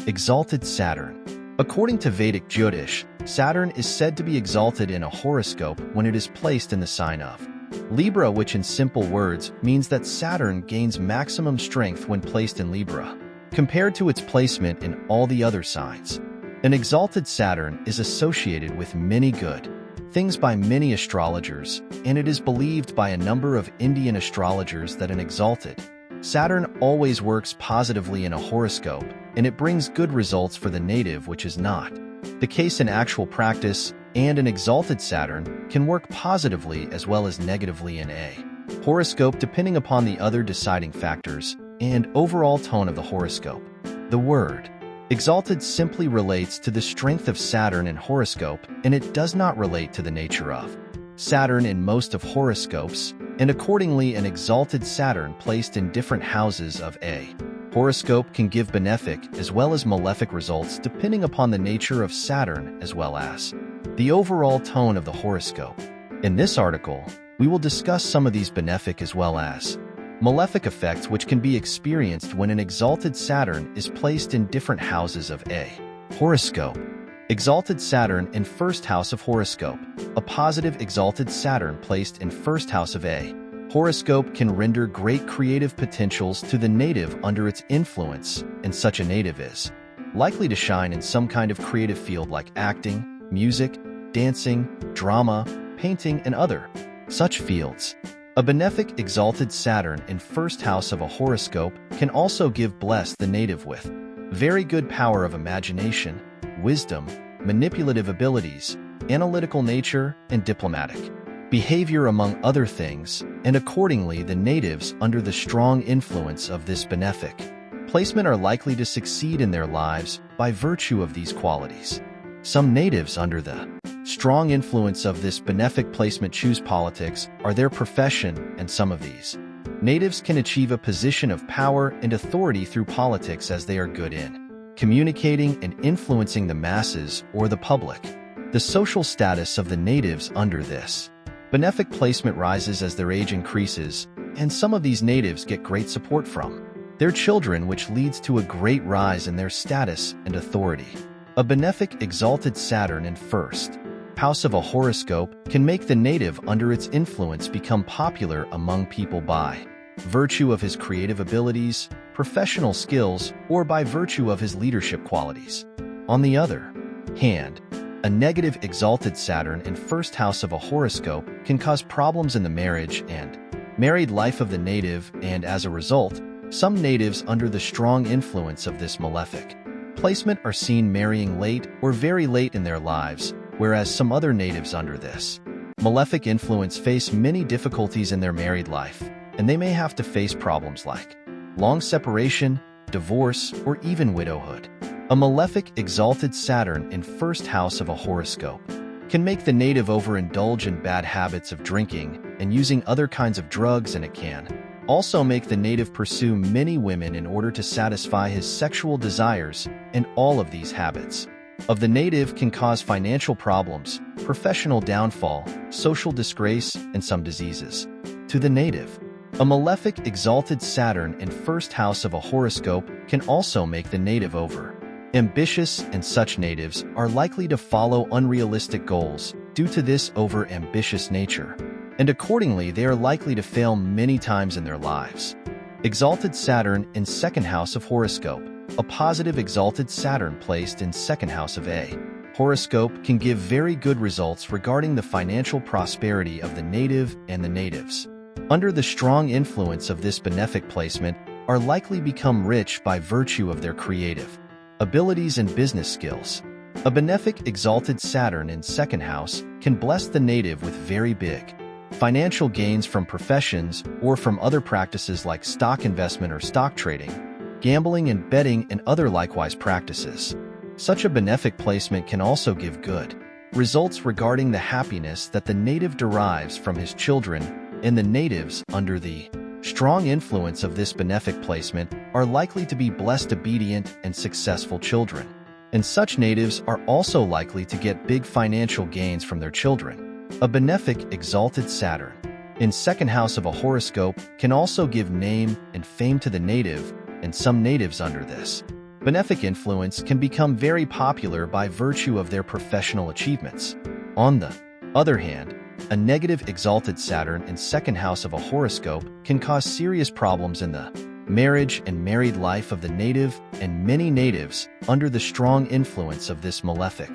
Exalted Saturn. According to Vedic Jyotish, Saturn is said to be exalted in a horoscope when it is placed in the sign of Libra, which in simple words means that Saturn gains maximum strength when placed in Libra, compared to its placement in all the other signs. An exalted Saturn is associated with many good things by many astrologers, and it is believed by a number of Indian astrologers that an exalted Saturn always works positively in a horoscope, and it brings good results for the native, which is not the case in actual practice, and an exalted Saturn can work positively as well as negatively in a horoscope depending upon the other deciding factors and overall tone of the horoscope. The word exalted simply relates to the strength of Saturn in horoscope, and it does not relate to the nature of Saturn in most of horoscopes, and accordingly an exalted Saturn placed in different houses of a horoscope can give benefic as well as malefic results depending upon the nature of Saturn as well as the overall tone of the horoscope. In this article, we will discuss some of these benefic as well as malefic effects which can be experienced when an exalted Saturn is placed in different houses of a horoscope. Exalted Saturn in first house of horoscope. A positive exalted Saturn placed in first house of a horoscope can render great creative potentials to the native under its influence, and such a native is likely to shine in some kind of creative field like acting, music, dancing, drama, painting, and other such fields. A benefic exalted Saturn in first house of a horoscope can also bless the native with very good power of imagination, wisdom, manipulative abilities, analytical nature, and diplomatic behavior among other things, and accordingly the natives under the strong influence of this benefic placement are likely to succeed in their lives by virtue of these qualities. Some natives under the strong influence of this benefic placement choose politics are their profession, and some of these natives can achieve a position of power and authority through politics as they are good in communicating and influencing the masses or the public. The social status of the natives under this benefic placement rises as their age increases, and some of these natives get great support from their children, which leads to a great rise in their status and authority. A benefic exalted Saturn in first house of a horoscope can make the native under its influence become popular among people by virtue of his creative abilities, professional skills, or by virtue of his leadership qualities. On the other hand, a negative exalted Saturn in first house of a horoscope can cause problems in the marriage and married life of the native, and as a result, some natives under the strong influence of this malefic placement are seen marrying late or very late in their lives, whereas some other natives under this malefic influence face many difficulties in their married life, and they may have to face problems like long separation, divorce, or even widowhood. A malefic exalted Saturn in first house of a horoscope can make the native overindulge in bad habits of drinking and using other kinds of drugs, and it can also make the native pursue many women in order to satisfy his sexual desires, and all of these habits of the native can cause financial problems, professional downfall, social disgrace, and some diseases to the native. A malefic exalted Saturn in first house of a horoscope can also make the native ambitious, and such natives are likely to follow unrealistic goals due to this over-ambitious nature, and accordingly they are likely to fail many times in their lives. Exalted Saturn in second house of horoscope. A positive exalted Saturn placed in second house of a horoscope can give very good results regarding the financial prosperity of the native, and the natives under the strong influence of this benefic placement are likely become rich by virtue of their creative abilities and business skills. A benefic exalted Saturn in second house can bless the native with very big financial gains from professions or from other practices like stock investment or stock trading, gambling and betting, and other likewise practices. Such a benefic placement can also give good results regarding the happiness that the native derives from his children, and the natives under the strong influence of this benefic placement are likely to be blessed, obedient, and successful children. And such natives are also likely to get big financial gains from their children. A benefic exalted Saturn in second house of a horoscope can also give name and fame to the native, and some natives under this benefic influence can become very popular by virtue of their professional achievements. On the other hand, a negative exalted Saturn in second house of a horoscope can cause serious problems in the marriage and married life of the native, and many natives, under the strong influence of this malefic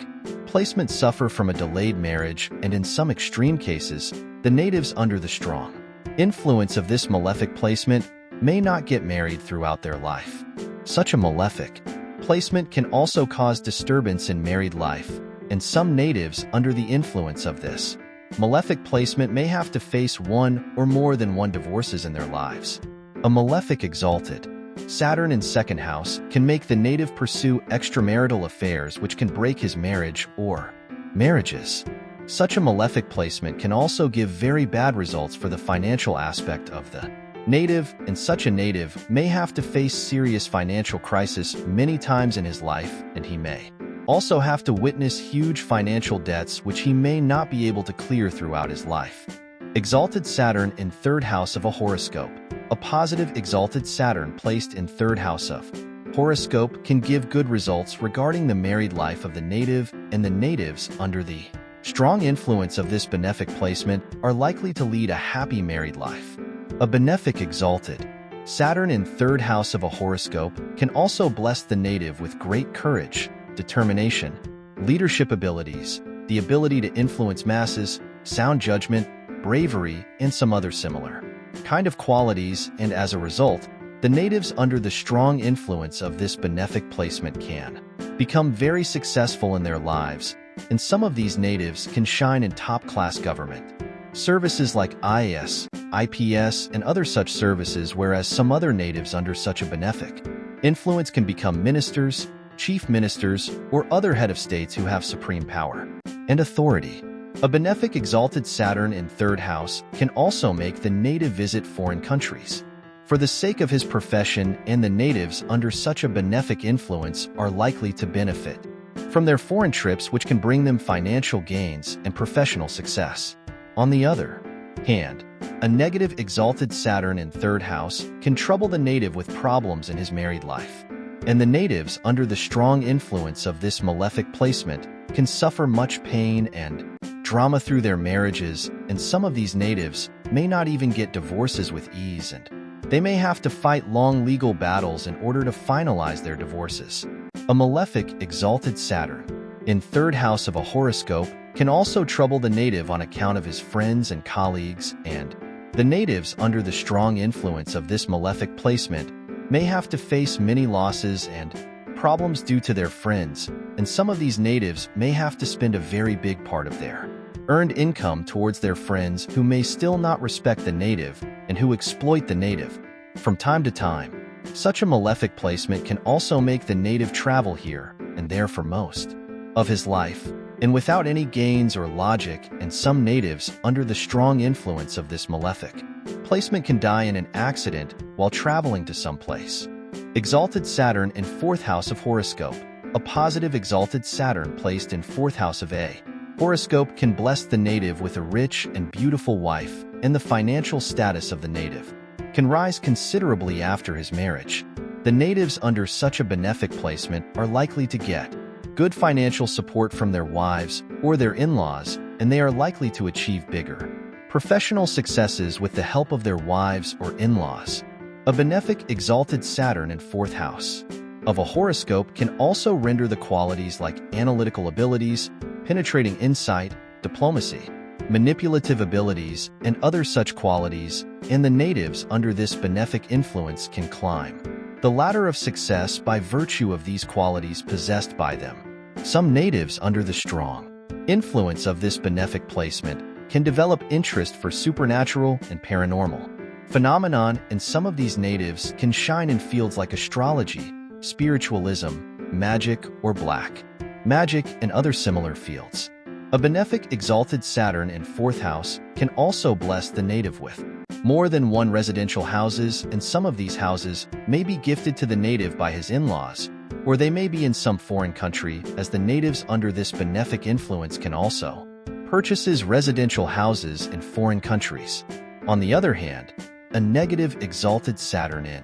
placement, suffer from a delayed marriage, and in some extreme cases, the natives under the strong influence of this malefic placement may not get married throughout their life. Such a malefic placement can also cause disturbance in married life, and some natives under the influence of this malefic placement may have to face one or more than one divorces in their lives. A malefic exalted Saturn in second house can make the native pursue extramarital affairs which can break his marriage or marriages. Such a malefic placement can also give very bad results for the financial aspect of the native, and such a native may have to face serious financial crisis many times in his life, and he may also have to witness huge financial debts which he may not be able to clear throughout his life. Exalted Saturn in third house of a horoscope. A positive exalted Saturn placed in third house of horoscope can give good results regarding the married life of the native, and the natives under the strong influence of this benefic placement are likely to lead a happy married life. A benefic exalted Saturn in third house of a horoscope can also bless the native with great courage, determination, leadership abilities, the ability to influence masses, sound judgment, bravery, and some other similar kind of qualities, and as a result, the natives under the strong influence of this benefic placement can become very successful in their lives, and some of these natives can shine in top-class government services like IAS, IPS, and other such services, whereas some other natives under such a benefic influence can become ministers, chief ministers, or other head of states who have supreme power and authority. A benefic exalted Saturn in third house can also make the native visit foreign countries for the sake of his profession, and the natives under such a benefic influence are likely to benefit from their foreign trips, which can bring them financial gains and professional success. On the other hand, a negative exalted Saturn in third house can trouble the native with problems in his married life, and the natives under the strong influence of this malefic placement can suffer much pain and drama through their marriages, and some of these natives may not even get divorces with ease, and they may have to fight long legal battles in order to finalize their divorces. A malefic exalted Saturn in third house of a horoscope can also trouble the native on account of his friends and colleagues, and the natives under the strong influence of this malefic placement may have to face many losses and problems due to their friends, and some of these natives may have to spend a very big part of their earned income towards their friends who may still not respect the native and who exploit the native from time to time. Such a malefic placement can also make the native travel here and there for most of his life, and without any gains or logic, and some natives under the strong influence of this malefic placement can die in an accident while traveling to some place. Exalted Saturn in fourth house of horoscope. A positive exalted Saturn placed in fourth house of a horoscope can bless the native with a rich and beautiful wife, and the financial status of the native can rise considerably after his marriage. The natives under such a benefic placement are likely to get good financial support from their wives or their in-laws, and they are likely to achieve bigger professional successes with the help of their wives or in-laws. A benefic exalted Saturn in fourth house of a horoscope can also render the qualities like analytical abilities, penetrating insight, diplomacy, manipulative abilities, and other such qualities, and the natives under this benefic influence can climb the ladder of success by virtue of these qualities possessed by them. Some natives under the strong influence of this benefic placement can develop interest for supernatural and paranormal phenomenon, and some of these natives can shine in fields like astrology, spiritualism, magic, or black magic, and other similar fields. A benefic exalted Saturn in fourth house can also bless the native with more than one residential houses, and some of these houses may be gifted to the native by his in-laws, or they may be in some foreign country, as the natives under this benefic influence can also purchases residential houses in foreign countries. On the other hand, a negative exalted Saturn in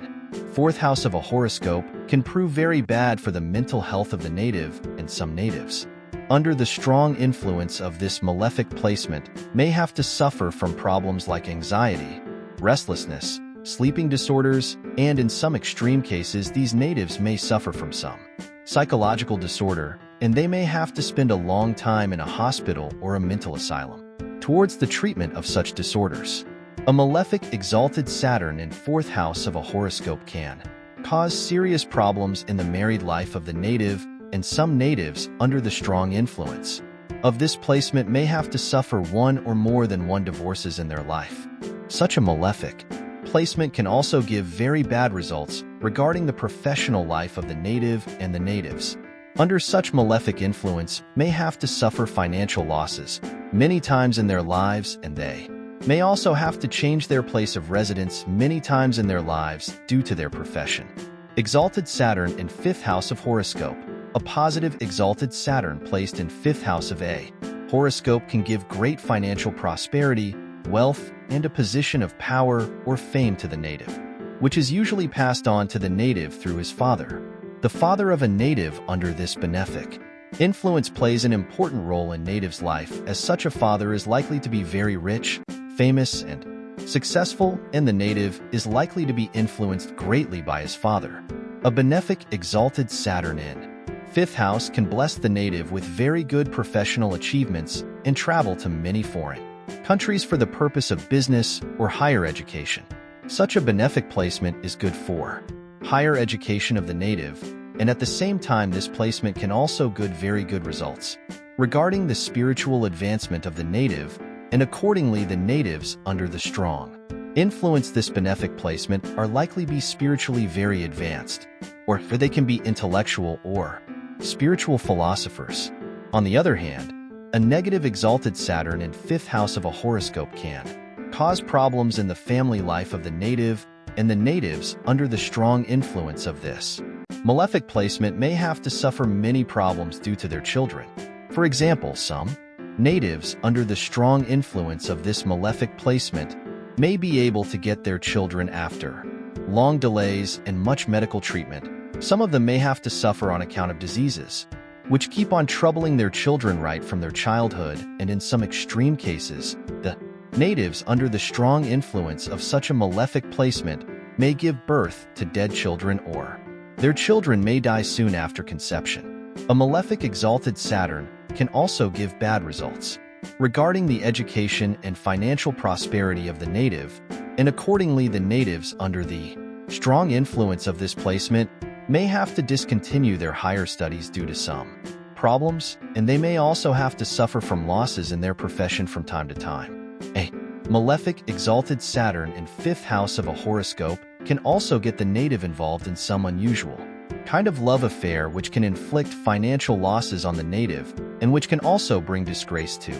4th house of a horoscope can prove very bad for the mental health of the native and some natives. Under the strong influence of this malefic placement, may have to suffer from problems like anxiety, restlessness, sleeping disorders, and in some extreme cases these natives may suffer from some psychological disorder, and they may have to spend a long time in a hospital or a mental asylum towards the treatment of such disorders. A malefic exalted Saturn in 4th house of a horoscope can cause serious problems in the married life of the native, and some natives under the strong influence of this placement may have to suffer one or more than one divorces in their life. Such a malefic placement can also give very bad results regarding the professional life of the native and the natives. Under such malefic influence may have to suffer financial losses many times in their lives, and they may also have to change their place of residence many times in their lives due to their profession. Exalted Saturn in 5th house of horoscope. A positive exalted Saturn placed in 5th house of a horoscope can give great financial prosperity, wealth, and a position of power or fame to the native, which is usually passed on to the native through his father. The father of a native under this benefic influence plays an important role in native's life, as such a father is likely to be very rich, famous, and successful, and the native is likely to be influenced greatly by his father. A benefic exalted Saturn in 5th house can bless the native with very good professional achievements and travel to many foreign countries for the purpose of business or higher education. Such a benefic placement is good for higher education of the native, and at the same time this placement can also give very good results regarding the spiritual advancement of the native, and accordingly the natives under the strong influence this benefic placement are likely to be spiritually very advanced, or they can be intellectual or spiritual philosophers. On the other hand, a negative exalted Saturn in 5th house of a horoscope can cause problems in the family life of the native, and the natives under the strong influence of this malefic placement may have to suffer many problems due to their children. For example, some natives under the strong influence of this malefic placement may be able to get their children after long delays and much medical treatment. Some of them may have to suffer on account of diseases, which keep on troubling their children right from their childhood, and in some extreme cases, the natives under the strong influence of such a malefic placement may give birth to dead children, or their children may die soon after conception. A malefic exalted Saturn can also give bad results regarding the education and financial prosperity of the native, and accordingly the natives under the strong influence of this placement may have to discontinue their higher studies due to some problems, and they may also have to suffer from losses in their profession from time to time. A malefic exalted Saturn in 5th house of a horoscope can also get the native involved in some unusual kind of love affair which can inflict financial losses on the native, and which can also bring disgrace to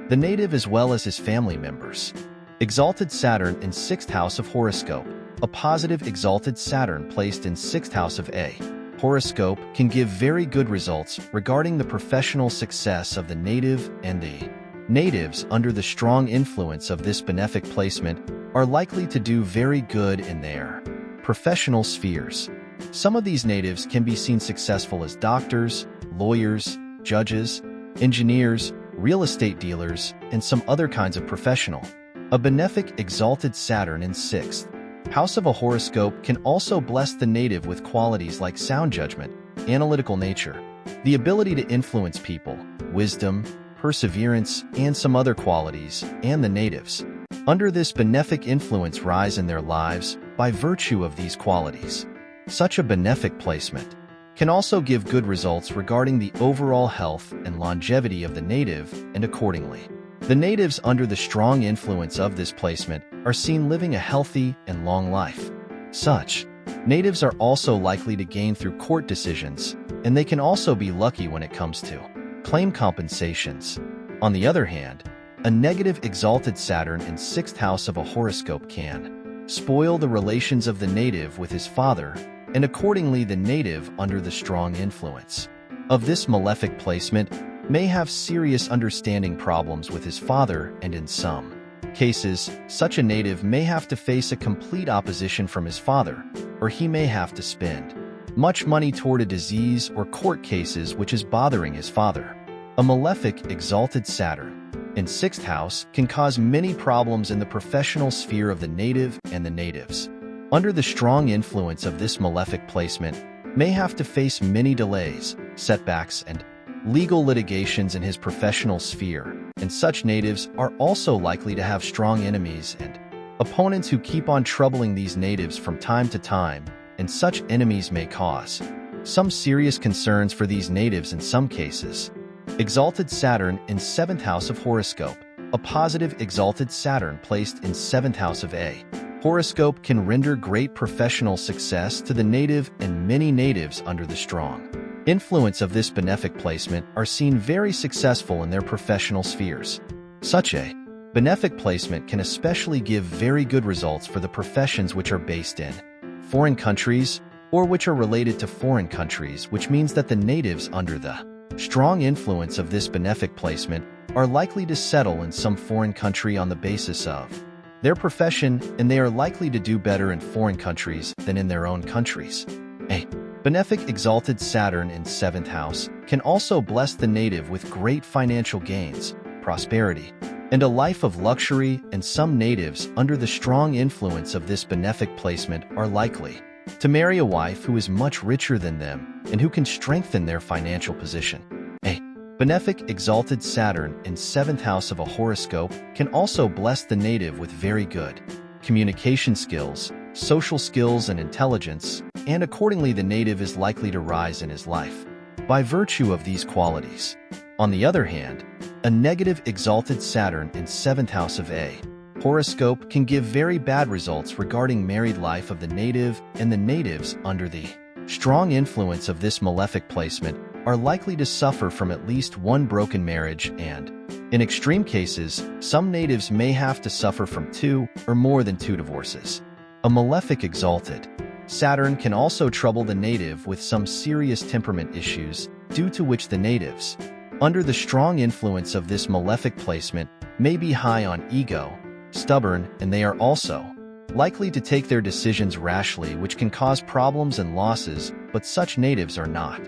the native as well as his family members. Exalted Saturn in 6th house of horoscope. A positive exalted Saturn placed in 6th house of a horoscope can give very good results regarding the professional success of the native, and the natives under the strong influence of this benefic placement are likely to do very good in their professional spheres. Some of these natives can be seen successful as doctors, lawyers, judges, engineers, real estate dealers, and some other kinds of professional. A benefic exalted Saturn in 6th house of a horoscope can also bless the native with qualities like sound judgment, analytical nature, the ability to influence people, wisdom, perseverance, and some other qualities, and the natives under this benefic influence rise in their lives by virtue of these qualities. Such a benefic placement can also give good results regarding the overall health and longevity of the native, and accordingly, the natives under the strong influence of this placement are seen living a healthy and long life. Such natives are also likely to gain through court decisions, and they can also be lucky when it comes to claim compensations. On the other hand, a negative exalted Saturn in 6th house of a horoscope can spoil the relations of the native with his father, and accordingly the native under the strong influence of this malefic placement may have serious understanding problems with his father, and in some cases, such a native may have to face a complete opposition from his father, or he may have to spend much money toward a disease or court cases which is bothering his father. A malefic exalted Saturn in 6th house can cause many problems in the professional sphere of the native and the natives. Under the strong influence of this malefic placement, may have to face many delays, setbacks, and legal litigations in his professional sphere, and such natives are also likely to have strong enemies and opponents who keep on troubling these natives from time to time, and such enemies may cause some serious concerns for these natives in some cases. Exalted Saturn in 7th house of horoscope. A positive exalted Saturn placed in 7th house of a horoscope can render great professional success to the native, and many natives under the strong influence of this benefic placement are seen very successful in their professional spheres. Such a benefic placement can especially give very good results for the professions which are based in foreign countries or which are related to foreign countries, which means that the natives under the strong influence of this benefic placement are likely to settle in some foreign country on the basis of their profession, and they are likely to do better in foreign countries than in their own countries. A benefic exalted Saturn in 7th house can also bless the native with great financial gains, prosperity, and a life of luxury, and some natives under the strong influence of this benefic placement are likely to marry a wife who is much richer than them and who can strengthen their financial position. A benefic exalted Saturn in 7th house of a horoscope can also bless the native with very good communication skills, social skills, and intelligence, and accordingly the native is likely to rise in his life by virtue of these qualities. On the other hand, a negative exalted Saturn in 7th house of a horoscope can give very bad results regarding married life of the native, and the natives under the strong influence of this malefic placement are likely to suffer from at least one broken marriage, and in extreme cases, some natives may have to suffer from 2 or more than 2 divorces. A malefic exalted Saturn can also trouble the native with some serious temperament issues, due to which the natives under the strong influence of this malefic placement may be high on ego, stubborn, and they are also likely to take their decisions rashly, which can cause problems and losses, but such natives are not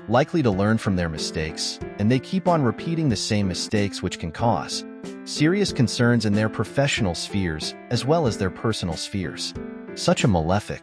likely to learn from their mistakes, and they keep on repeating the same mistakes, which can cause serious concerns in their professional spheres as well as their personal spheres. Such a malefic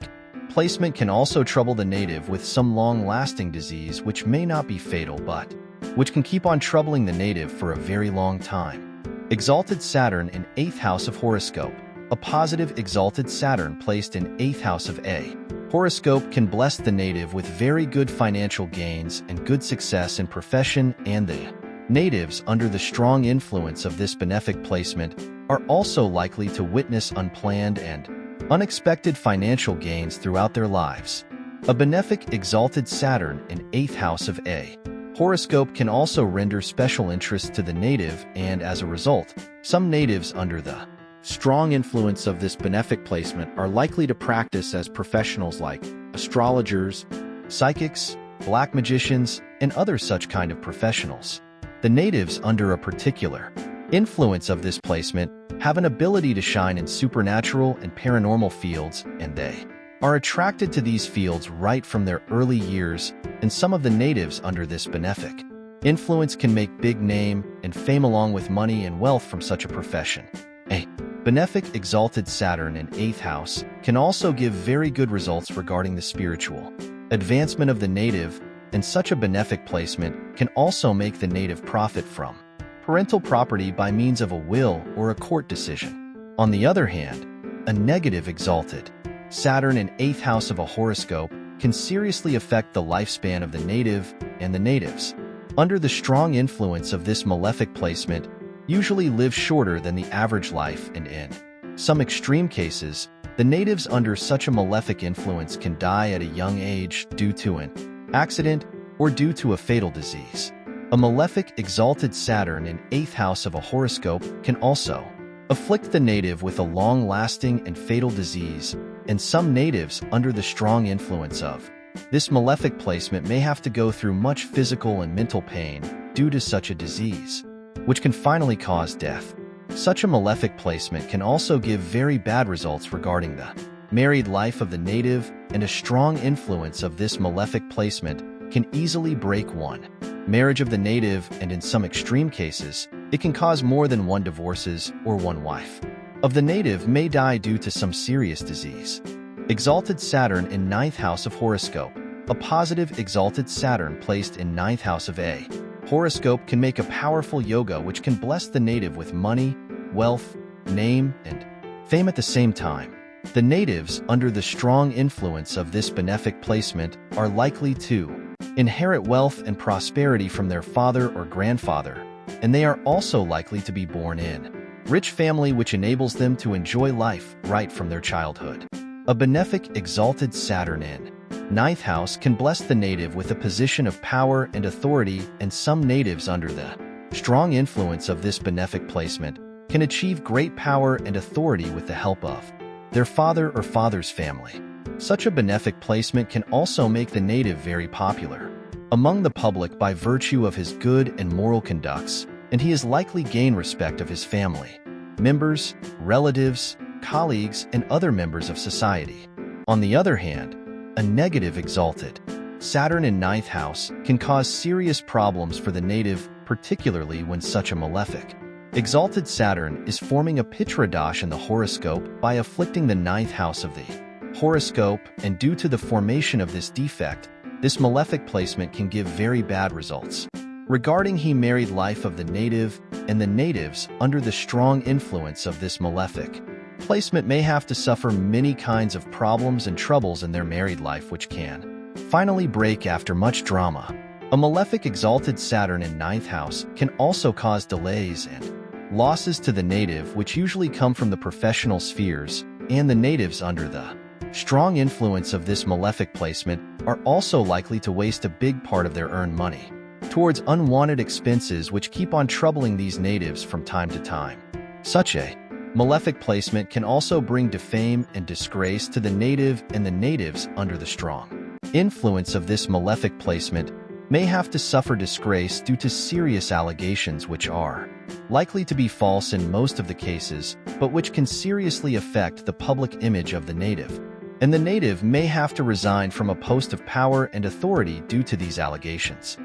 placement can also trouble the native with some long-lasting disease which may not be fatal but which can keep on troubling the native for a very long time. Exalted Saturn in 8th house of horoscope. A positive exalted Saturn placed in 8th house of a horoscope can bless the native with very good financial gains and good success in profession, and the natives under the strong influence of this benefic placement are also likely to witness unplanned and unexpected financial gains throughout their lives. A benefic exalted Saturn in 8th house of a horoscope can also render special interest to the native, and as a result, some natives under the strong influence of this benefic placement are likely to practice as professionals like astrologers, psychics, black magicians, and other such kind of professionals. The natives under a particular influence of this placement have an ability to shine in supernatural and paranormal fields, and they are attracted to these fields right from their early years, and some of the natives under this benefic influence can make big name and fame along with money and wealth from such a profession. A benefic exalted Saturn in 8th house can also give very good results regarding the spiritual advancement of the native, and such a benefic placement can also make the native profit from parental property by means of a will or a court decision. On the other hand, a negative exalted Saturn in 8th house of a horoscope can seriously affect the lifespan of the native, and the natives under the strong influence of this malefic placement usually live shorter than the average life, and in some extreme cases, the natives under such a malefic influence can die at a young age due to an accident or due to a fatal disease. A malefic exalted Saturn in 8th house of a horoscope can also afflict the native with a long-lasting and fatal disease, and some natives under the strong influence of this malefic placement may have to go through much physical and mental pain due to such a disease, which can finally cause death. Such a malefic placement can also give very bad results regarding the married life of the native, and a strong influence of this malefic placement can easily break one marriage of the native, and in some extreme cases, it can cause more than one divorces or one wife of the native may die due to some serious disease. Exalted Saturn in 9th house of horoscope. A positive exalted Saturn placed in 9th house of a horoscope can make a powerful yoga which can bless the native with money, wealth, name, and fame at the same time. The natives, under the strong influence of this benefic placement, are likely to inherit wealth and prosperity from their father or grandfather, and they are also likely to be born in rich family, which enables them to enjoy life right from their childhood. A benefic exalted Saturn in 9th house can bless the native with a position of power and authority, and some natives under the strong influence of this benefic placement can achieve great power and authority with the help of their father or father's family. Such a benefic placement can also make the native very popular among the public by virtue of his good and moral conducts, and he is likely gain respect of his family members, relatives, colleagues, and other members of society. On the other hand, a negative exalted Saturn in 9th house can cause serious problems for the native, particularly when such a malefic exalted Saturn is forming a Pitradosh in the horoscope by afflicting the 9th house of the horoscope, and due to the formation of this defect, this malefic placement can give very bad results regarding he married life of the native, and the natives under the strong influence of this malefic placement may have to suffer many kinds of problems and troubles in their married life, which can finally break after much drama. A malefic exalted Saturn in 9th house can also cause delays and losses to the native, which usually come from the professional spheres, and the natives under the strong influence of this malefic placement are also likely to waste a big part of their earned money towards unwanted expenses, which keep on troubling these natives from time to time. Such a malefic placement can also bring defame and disgrace to the native, and the natives under the strong influence of this malefic placement may have to suffer disgrace due to serious allegations which are likely to be false in most of the cases, but which can seriously affect the public image of the native. And the native may have to resign from a post of power and authority due to these allegations.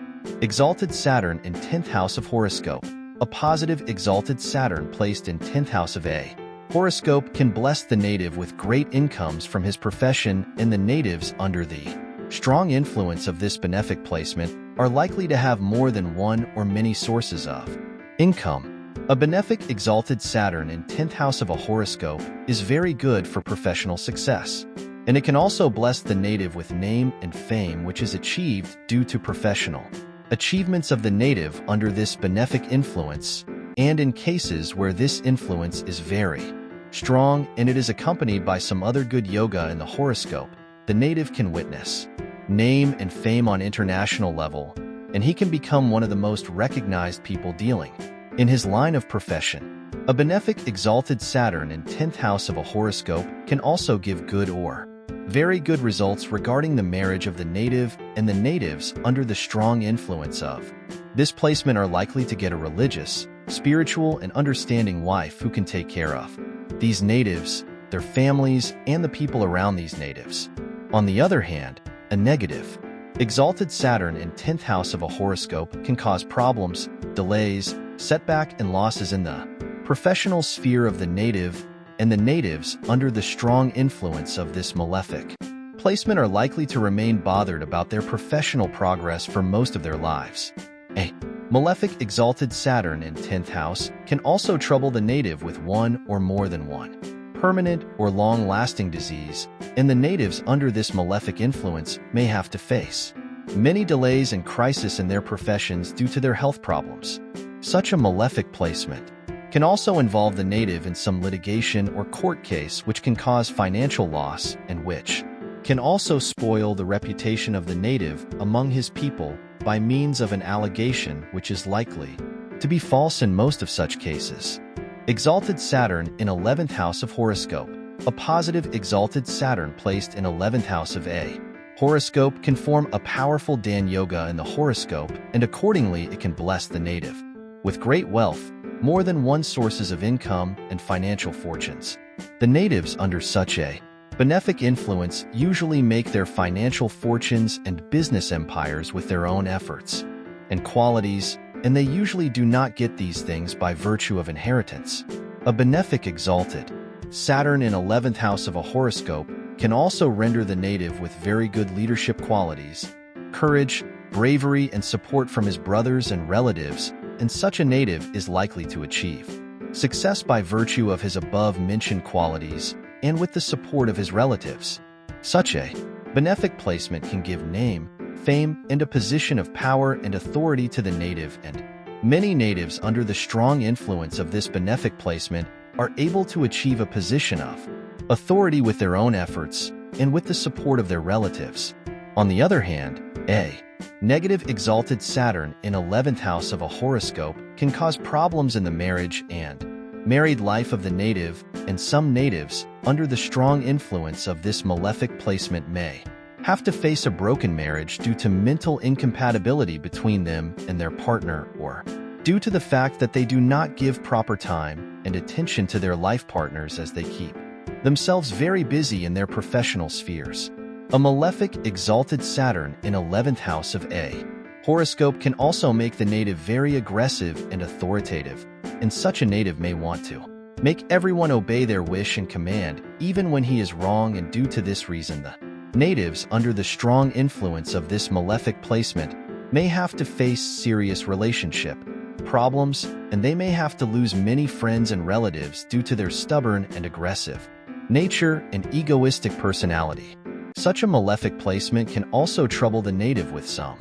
Exalted Saturn in 10th house of horoscope. A positive exalted Saturn placed in 10th house of a horoscope can bless the native with great incomes from his profession, and the natives under the strong influence of this benefic placement are likely to have more than one or many sources of income. A benefic exalted Saturn in 10th house of a horoscope is very good for professional success, and it can also bless the native with name and fame which is achieved due to professional achievements of the native under this benefic influence, and in cases where this influence is very strong and it is accompanied by some other good yoga in the horoscope, the native can witness name and fame on international level, and he can become one of the most recognized people dealing in his line of profession. A benefic exalted Saturn in 10th house of a horoscope can also give good or very good results regarding the marriage of the native, and the natives under the strong influence of this placement are likely to get a religious, spiritual, and understanding wife who can take care of these natives, their families, and the people around these natives. On the other hand, a negative exalted Saturn in 10th house of a horoscope can cause problems, delays, setback, and losses in the professional sphere of the native, and the natives under the strong influence of this malefic placement are likely to remain bothered about their professional progress for most of their lives. A malefic exalted Saturn in 10th house can also trouble the native with one or more than one permanent or long-lasting disease, and the natives under this malefic influence may have to face many delays and crises in their professions due to their health problems. Such a malefic placement can also involve the native in some litigation or court case which can cause financial loss, and which can also spoil the reputation of the native among his people by means of an allegation which is likely to be false in most of such cases. Exalted Saturn in 11th house of horoscope. A positive exalted Saturn placed in 11th house of a horoscope can form a powerful Dan yoga in the horoscope, and accordingly it can bless the native with great wealth, more than one sources of income and financial fortunes. The natives under such a benefic influence usually make their financial fortunes and business empires with their own efforts and qualities, and they usually do not get these things by virtue of inheritance. A benefic exalted Saturn in 11th house of a horoscope can also render the native with very good leadership qualities, courage, bravery, and support from his brothers and relatives, and such a native is likely to achieve success by virtue of his above-mentioned qualities and with the support of his relatives. Such a benefic placement can give name, fame, and a position of power and authority to the native, and many natives under the strong influence of this benefic placement are able to achieve a position of authority with their own efforts and with the support of their relatives. On the other hand, a negative exalted Saturn in 11th house of a horoscope can cause problems in the marriage and married life of the native, and some natives, under the strong influence of this malefic placement, may have to face a broken marriage due to mental incompatibility between them and their partner, or due to the fact that they do not give proper time and attention to their life partners as they keep themselves very busy in their professional spheres. A malefic exalted Saturn in 11th house of a horoscope can also make the native very aggressive and authoritative, and such a native may want to make everyone obey their wish and command, even when he is wrong, and due to this reason the natives under the strong influence of this malefic placement may have to face serious relationship problems, and they may have to lose many friends and relatives due to their stubborn and aggressive nature and egoistic personality. Such a malefic placement can also trouble the native with some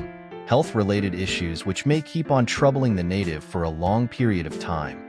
health-related issues which may keep on troubling the native for a long period of time.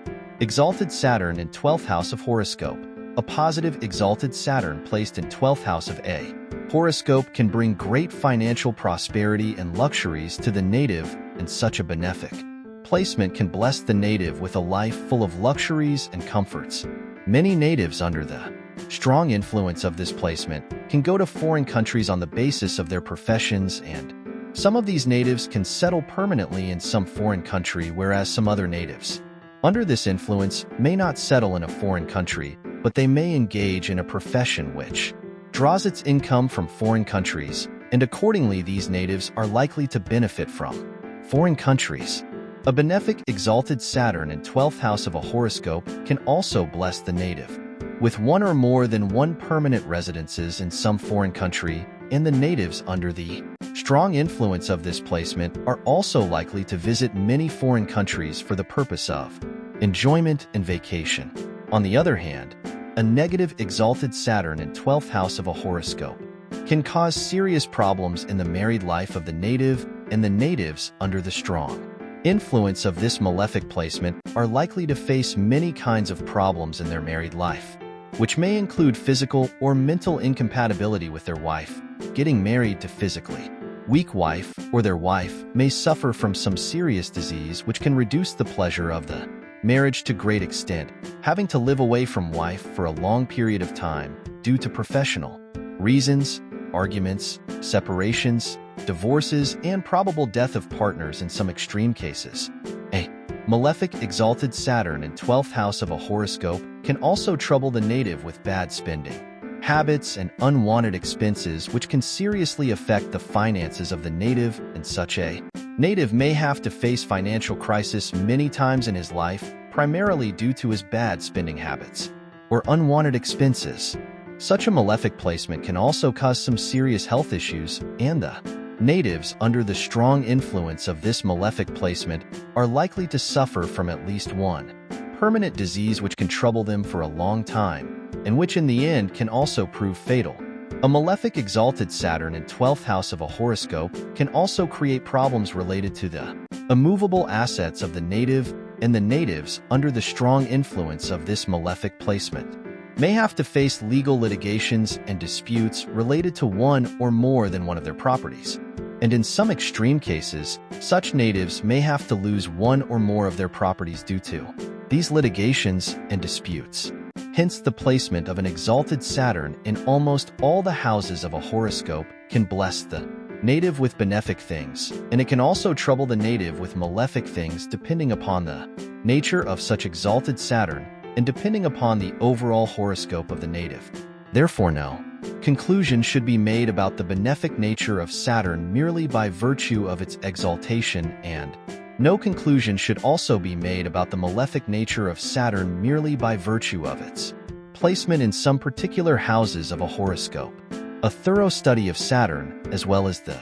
Exalted Saturn in 12th house of horoscope. A positive exalted Saturn placed in 12th house of a horoscope can bring great financial prosperity and luxuries to the native, and such a benefic placement can bless the native with a life full of luxuries and comforts. Many natives under the strong influence of this placement can go to foreign countries on the basis of their professions, and some of these natives can settle permanently in some foreign country, whereas some other natives under this influence may not settle in a foreign country, but they may engage in a profession which draws its income from foreign countries, and accordingly these natives are likely to benefit from foreign countries. A benefic exalted Saturn in 12th house of a horoscope can also bless the native with one or more than one permanent residences in some foreign country, and the natives under the strong influence of this placement are also likely to visit many foreign countries for the purpose of enjoyment and vacation. On the other hand, a negative exalted Saturn in 12th house of a horoscope can cause serious problems in the married life of the native, and the natives under the strong influence of this malefic placement are likely to face many kinds of problems in their married life, which may include physical or mental incompatibility with their wife, getting married to physically weak wife, or their wife may suffer from some serious disease which can reduce the pleasure of the marriage to great extent, having to live away from wife for a long period of time due to professional reasons, arguments, separations, divorces, and probable death of partners in some extreme cases. A malefic exalted Saturn in 12th house of a horoscope can also trouble the native with bad spending habits and unwanted expenses which can seriously affect the finances of the native, and such a native may have to face financial crisis many times in his life, primarily due to his bad spending habits or unwanted expenses. Such a malefic placement can also cause some serious health issues, and the natives under the strong influence of this malefic placement are likely to suffer from at least one permanent disease which can trouble them for a long time, and which in the end can also prove fatal. A malefic exalted Saturn in 12th house of a horoscope can also create problems related to the immovable assets of the native, and the natives under the strong influence of this malefic placement may have to face legal litigations and disputes related to one or more than one of their properties. And in some extreme cases, such natives may have to lose one or more of their properties due to these litigations and disputes. Hence, the placement of an exalted Saturn in almost all the houses of a horoscope can bless the native with benefic things, and it can also trouble the native with malefic things depending upon the nature of such exalted Saturn, and depending upon the overall horoscope of the native. Therefore, no conclusion should be made about the benefic nature of Saturn merely by virtue of its exaltation, and no conclusion should also be made about the malefic nature of Saturn merely by virtue of its placement in some particular houses of a horoscope. A thorough study of Saturn, as well as the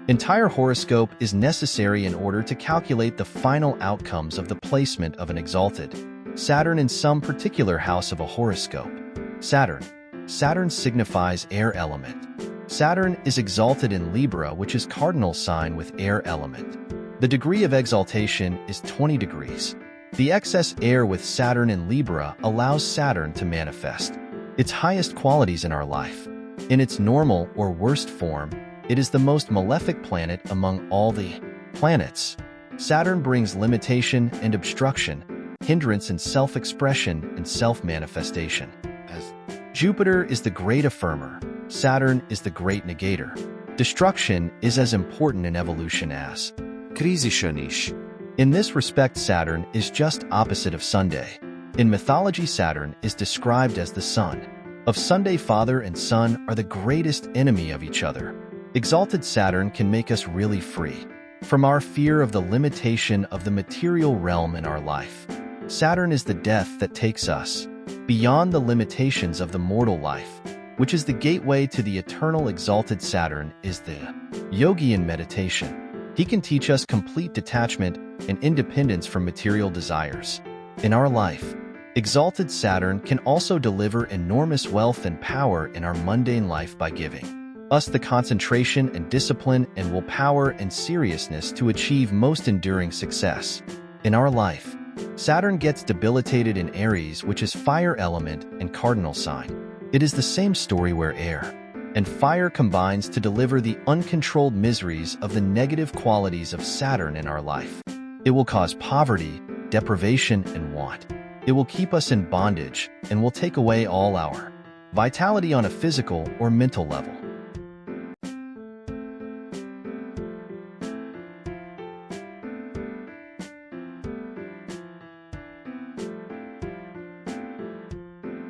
entire horoscope, is necessary in order to calculate the final outcomes of the placement of an exalted Saturn in some particular house of a horoscope. Saturn signifies air element. Saturn is exalted in Libra, which is cardinal sign with air element. The degree of exaltation is 20 degrees. The excess air with Saturn in Libra allows Saturn to manifest its highest qualities in our life. In its normal or worst form, it is the most malefic planet among all the planets. Saturn brings limitation and obstruction, hindrance in self-expression and self-manifestation. As Jupiter is the great affirmer, Saturn is the great negator. Destruction is as important in evolution as Krizishanish. In this respect, Saturn is just opposite of Sunday. In mythology, Saturn is described as the son of Sunday. Father and son are the greatest enemy of each other. Exalted Saturn can make us really free from our fear of the limitation of the material realm in our life. Saturn is the death that takes us beyond the limitations of the mortal life, which is the gateway to the eternal. Exalted Saturn is the yogi in meditation. He can teach us complete detachment and independence from material desires. In our life, exalted Saturn can also deliver enormous wealth and power in our mundane life by giving us the concentration and discipline and willpower and seriousness to achieve most enduring success. In our life, Saturn gets debilitated in Aries, which is fire element and cardinal sign. It is the same story where air and fire combines to deliver the uncontrolled miseries of the negative qualities of Saturn in our life. It will cause poverty, deprivation, and want. It will keep us in bondage and will take away all our vitality on a physical or mental level.